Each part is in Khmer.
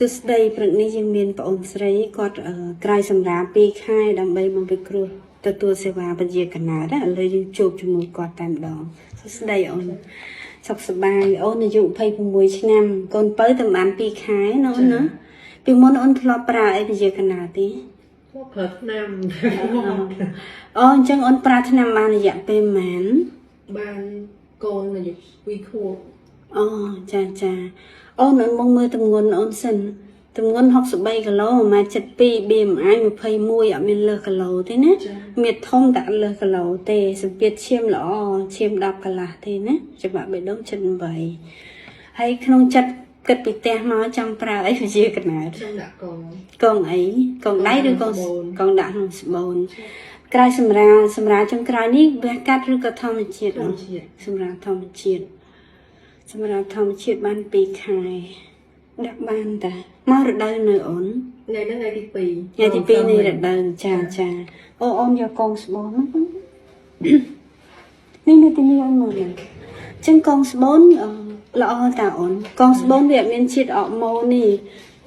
ទស្សដីព្រឹកនេះយើងមានបងអូនស្រីគាត់ក្រោយសម្រាប់2ខែដើម្បីមកវិគ្រោះទទួលសេវាពជាកណ្ដាលឥឡូវយើងជួបជាមួយគាត់តែម្ដងសួស្ដីអូនសុខសប្បាយអូនអាយុ26ឆ្នាំកូនបើតែបាន2ខែណាអូនណាពីមុនអូនធ្លាប់ប្រើអីពជាកណ្ដាលទេប្រើឆ្នាំអូអញ្ចឹងអូនប្រើឆ្នាំបានរយៈពេលប៉ុន្មានបានកូនអាយុ2ខួបអូចាអូនមកមើលទម្ងន់អូនសិនទម្ងន់63គីឡូ 1.72 BMI 21អត់មានលើសគីឡូទេណាមានធំតែលើសគីឡូទេសម្ពាធឈាមល្អឈាម10កន្លះទេណាច្បាប់បេះដូង78ហើយក្នុងចិត្តគិតពីផ្ទះមកចង់ប្រើអីវិជាកណ្ដាលចង់ដាក់កងអីកងដៃឬកងដាក់ក្នុងស្បូនក្រោយសម្រាលចុងក្រោយនេះវាកាត់ឬក៏ធម្មជាតិសម្រាប់ធម្មជាតិបាន2ខែដាក់បានតាមករដូវនៅអូនថ្ងៃទី2នៃរដូវចាអូនយកកងស្បូននេះនៅទីនេះអូនមើលចឹងកងស្បូនល្អតាអូនកងស្បូនវាអត់មានជាតិអរម៉ូននេះ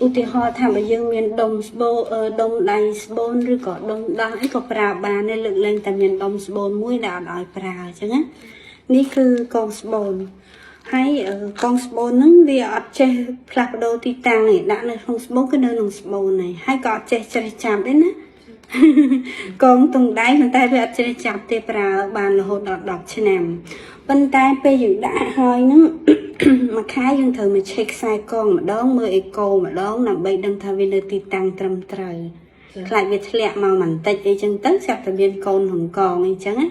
ឧទាហរណ៍ថាបើយើងមានដុំស្បូនដុំដៃស្បូនឬក៏ដុំដោះអីក៏ប្រើបានដែរលើកលែងតែមានដុំស្បូនមួយដែលអត់ឲ្យប្រើអញ្ចឹងណានេះគឺកងស្បូនហើយកងស្បូនហ្នឹងវាអត់ចេះផ្លាស់ប្ដូរទីតាំងទេដាក់នៅក្នុងស្បូនគឺនៅក្នុងស្បូនហើយក៏អត់ចេះជ្រេះចាប់ទេណាកងទងដៃប៉ុន្តែវាអត់ជ្រេះចាប់ទេប្រើបានរហូតដល់10ឆ្នាំប៉ុន្តែពេលយើងដាក់ហើយហ្នឹងមួយខែយើងត្រូវមកឆែកខ្សែកងម្ដងមើលអេកូម្ដងដើម្បីដឹងថាវានៅទីតាំងត្រឹមត្រូវខ្លាចវាធ្លាក់មកបន្តិចអីចឹងទៅស្រាប់តែមានកូនក្នុងកងអីចឹងណា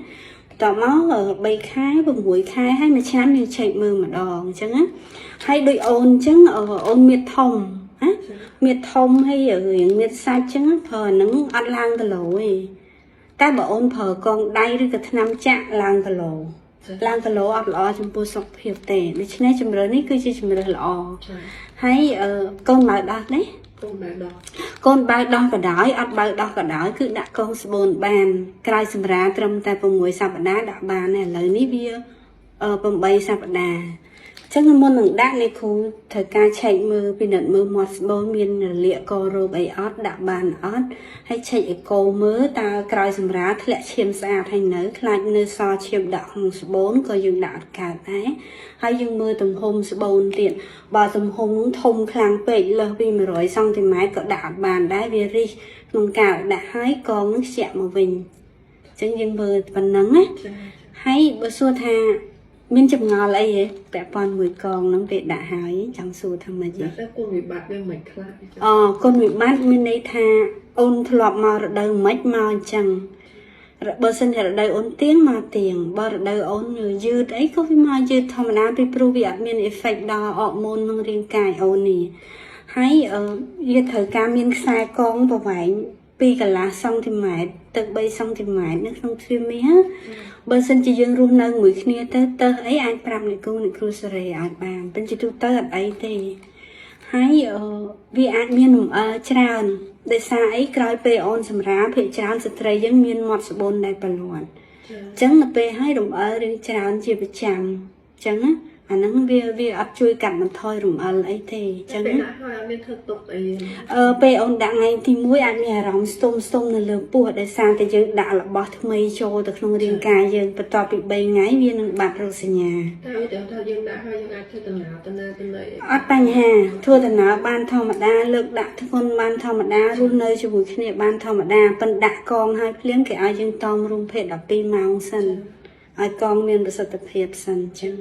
តមក3ខែ6ខែហើយមួយឆ្នាំយើងឆែកមើលម្ដងអញ្ចឹងណាហើយដូចអូនអញ្ចឹងអូនមានធំណាមានធំហើយរៀងមានសាច់អញ្ចឹងប្រើហ្នឹងអត់ឡើងគីឡូទេតែបើអូនប្រើកងដៃឬក៏ថ្នាំចាក់ឡើងគីឡូអត់ល្អចំពោះសុខភាពទេដូច្នេះជំរឿននេះគឺជាជំរឿនល្អហើយកូនបើដោះទេកូនបើដោះក៏ដោយអត់បើដោះក៏ដោយគឺដាក់កងស្បូនបានក្រោយសម្រាត្រឹមតែ6សប្តាហ៍ដាក់បានឥឡូវនេះវា8សប្តាហ៍ចឹងមុននឹងដាក់នេះគ្រូត្រូវការឆែកមើលពិនិត្យមើលមាត់ស្បូនមានរលាកករោបអីអត់ដាក់បានអត់ហើយឆែកអេកូមើលតើក្រោយសម្រាធ្លាក់ឈាមស្អាតហើយនៅខ្លាចនៅសល់ឈាមដាក់ក្នុងស្បូនក៏យើងដាក់អត់កើតដែរហើយយើងមើលទំហំស្បូនទៀតបើទំហំធំខ្លាំងពេកលើសពី100សង់ទីម៉ែត្រក៏ដាក់អត់បានដែរវារិះក្នុងការដាក់ហើយកងនឹងខ្ជាក់មកវិញចឹងយើងមើលប៉ុណ្ណឹងណាហើយបើសួរថាមានចម្ងល់អីហ៎ពាក់ព័ន្ធមួយកងហ្នឹងពេលដាក់ហើយចង់សួរថាម៉េចទេគុណវិបត្តិវាមិនខ្លះគុណវិបត្តិមានន័យថាអូនធ្លាប់មករដូវមិនមកអញ្ចឹងបើសិនជារដូវអូនទៀងមកទៀងបើរដូវអូនយឺតអីក៏វាមកយឺតធម្មតាពីព្រោះវាអត់មានអេហ្វេកដល់អរម៉ូនក្នុងរាងកាយអូននេះហើយវាត្រូវការមានខ្សែកងប្រវែង2កន្លះសង់ទីម៉ែត្រទៅ3សង់ទីម៉ែត្រនៅក្នុងទ្វារមាសបើសិនជាយើងរស់នៅមួយគ្នាទៅអីអាចប្រាប់អ្នកគ្រូសេរីអាចបានប៉ុន្តែទូទៅអត់អីទេហើយវាអាចមានលំអើច្រើនដោយសារអីក្រោយពេលអូនសម្រាលភាគច្រើនស្ត្រីយើងមានមាត់ស្បូនដែលប្រឡាត់អញ្ចឹងទៅពេលឲ្យលំអើរឿងច្រើនជាប្រចាំអញ្ចឹងណាអាហ្នឹងវាអត់ជួយកាត់បន្ថយរំអិលអីទេអញ្ចឹងណាហើយអត់មានធ្វើទុកអីពេលអូនដាក់ថ្ងៃទី1អាចមានអារម្មណ៍ស្ទុំនៅលើពោះដោយសារតែយើងដាក់របស់ថ្មីចូលទៅក្នុងរាងកាយយើងបន្ទាប់ពី3ថ្ងៃវានឹងបាត់រោគសញ្ញាតែឧទាហរណ៍ថាយើងដាក់ហើយយើងអាចធ្វើដំណើរអត់បញ្ហាធ្វើដំណើរបានធម្មតាលើកដាក់ធ្ងន់បានធម្មតារស់នៅជាមួយគ្នាបានធម្មតាប៉ុន្តែដាក់កងហើយភ្លាមគេឲ្យយើងតមរំភេទ12ម៉ោងសិនឲ្យកងមានប្រសិទ្ធភាពសិនអញ្ចឹង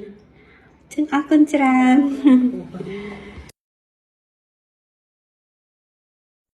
អរគុណច្រើន